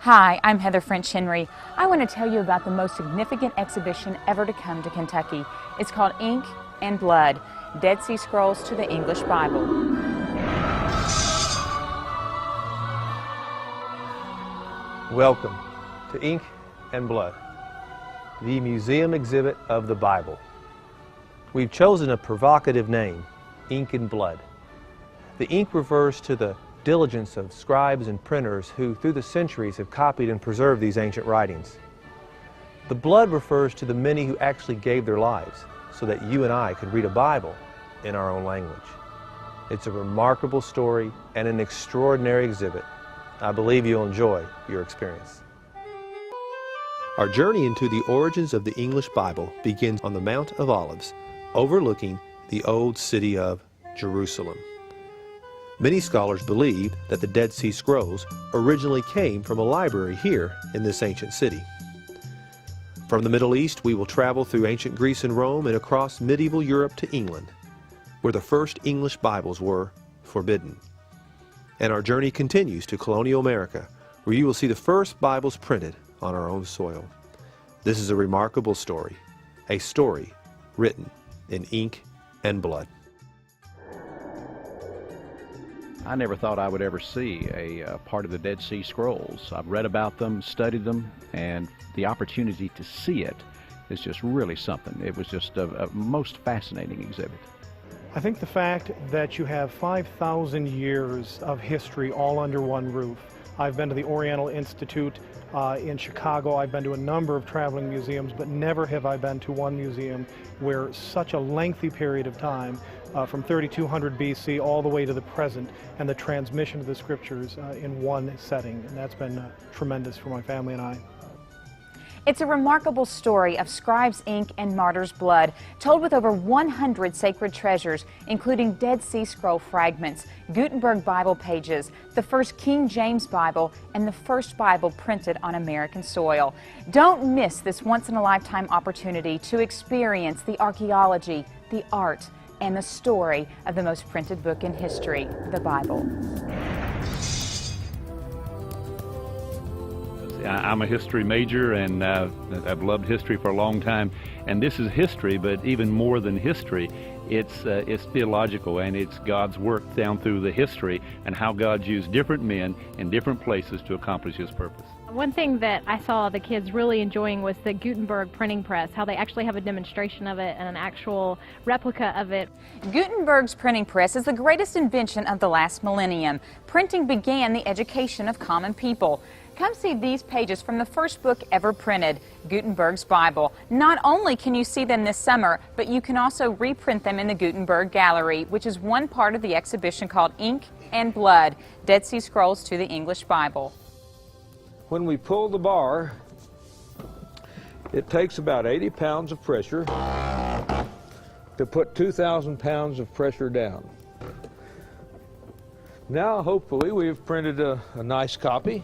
Hi, I'm Heather French Henry. I want to tell you about the most significant exhibition ever to come to Kentucky. It's called Ink and Blood, Dead Sea Scrolls to the English Bible. Welcome to Ink and Blood, the museum exhibit of the Bible. We've chosen a provocative name, Ink and Blood. The ink refers to the diligence of scribes and printers who through the centuries have copied and preserved these ancient writings. The blood refers to the many who actually gave their lives so that you and I could read a Bible in our own language. It's a remarkable story and an extraordinary exhibit. I believe you'll enjoy your experience. Our journey into the origins of the English Bible begins on the Mount of Olives, overlooking the old city of Jerusalem. Many scholars believe that the Dead Sea Scrolls originally came from a library here in this ancient city. From the Middle East, we will travel through ancient Greece and Rome and across medieval Europe to England, where the first English Bibles were forbidden. And our journey continues to colonial America, where you will see the first Bibles printed on our own soil. This is a remarkable story, a story written in ink and blood. I never thought I would ever see a part of the Dead Sea Scrolls. I've read about them, studied them, and the opportunity to see it is just really something. It was just a most fascinating exhibit. I think the fact that you have 5,000 years of history all under one roof. I've been to the Oriental Institute in Chicago. I've been to a number of traveling museums, but never have I been to one museum where such a lengthy period of time, from 3200 BC all the way to the present, and the transmission of the scriptures in one setting. And that's been tremendous for my family and I. It's a remarkable story of scribes' ink and martyrs' blood, told with over 100 sacred treasures, including Dead Sea Scroll fragments, Gutenberg Bible pages, the first King James Bible, and the first Bible printed on American soil. Don't miss this once-in-a-lifetime opportunity to experience the archaeology, the art, and the story of the most printed book in history, the Bible. I'm a history major, and I've loved history for a long time. And this is history, but even more than history, it's theological, and it's God's work down through the history and how God used different men in different places to accomplish His purpose. One thing that I saw the kids really enjoying was the Gutenberg printing press, how they actually have a demonstration of it and an actual replica of it. Gutenberg's printing press is the greatest invention of the last millennium. Printing began the education of common people. Come see these pages from the first book ever printed, Gutenberg's Bible. Not only can you see them this summer, but you can also reprint them in the Gutenberg Gallery, which is one part of the exhibition called Ink and Blood, Dead Sea Scrolls to the English Bible. When we pull the bar, it takes about 80 pounds of pressure to put 2,000 pounds of pressure down. Now, hopefully, we've printed a nice copy.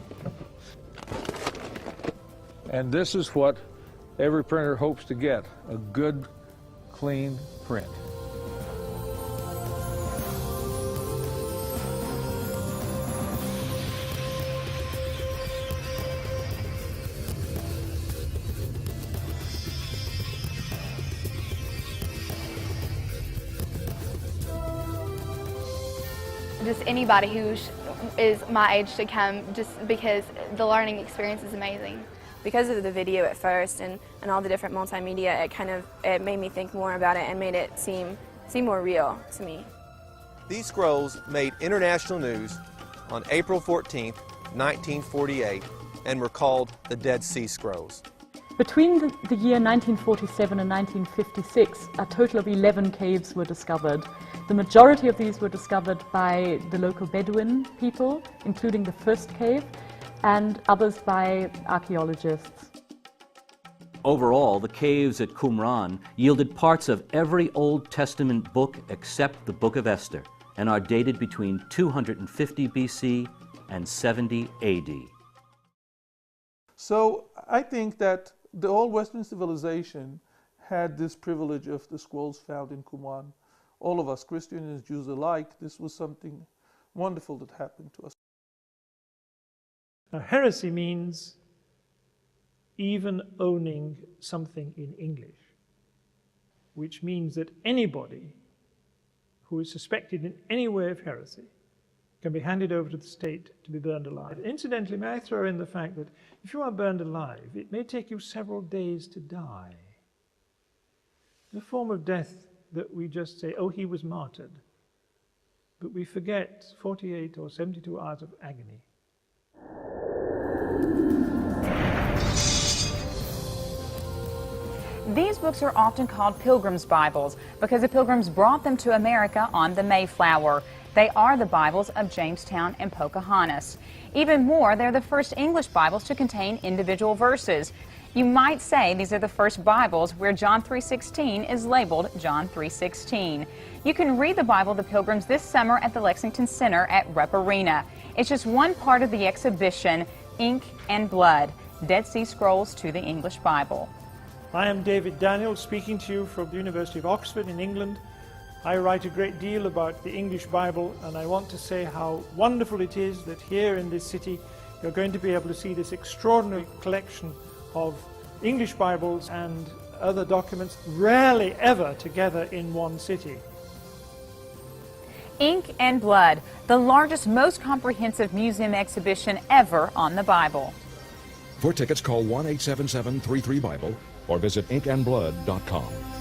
And this is what every printer hopes to get, a good, clean print. Just anybody who is my age should come, just because the learning experience is amazing. Because of the video at first and all the different multimedia, it made me think more about it and made it seem more real to me. These scrolls made international news on April 14th, 1948, and were called the Dead Sea Scrolls. Between the year 1947 and 1956, a total of 11 caves were discovered. The majority of these were discovered by the local Bedouin people, including the first cave, and others by archaeologists. Overall, the caves at Qumran yielded parts of every Old Testament book except the Book of Esther, and are dated between 250 BC and 70 AD. So I think that the old Western civilization had this privilege of the scrolls found in Qumran. All of us, Christians and Jews alike, this was something wonderful that happened to us. Now, heresy means even owning something in English, which means that anybody who is suspected in any way of heresy can be handed over to the state to be burned alive. Incidentally, may I throw in the fact that if you are burned alive, it may take you several days to die. The form of death that we just say, oh, he was martyred, but we forget 48 or 72 hours of agony. These books are often called Pilgrim's Bibles because the Pilgrims brought them to America on the Mayflower. They are the Bibles of Jamestown and Pocahontas. Even more, they're the first English Bibles to contain individual verses. You might say these are the first Bibles where John 3:16 is labeled John 3:16. You can read the Bible of the Pilgrims this summer at the Lexington Center at Rep Arena. It's just one part of the exhibition, Ink and Blood, Dead Sea Scrolls to the English Bible. I am David Daniel, speaking to you from the University of Oxford in England. I write a great deal about the English Bible, and I want to say how wonderful it is that here in this city you're going to be able to see this extraordinary collection of English Bibles and other documents, rarely ever together in one city. Ink and Blood, the largest, most comprehensive museum exhibition ever on the Bible. For tickets, call 1-877-33-BIBLE or visit inkandblood.com.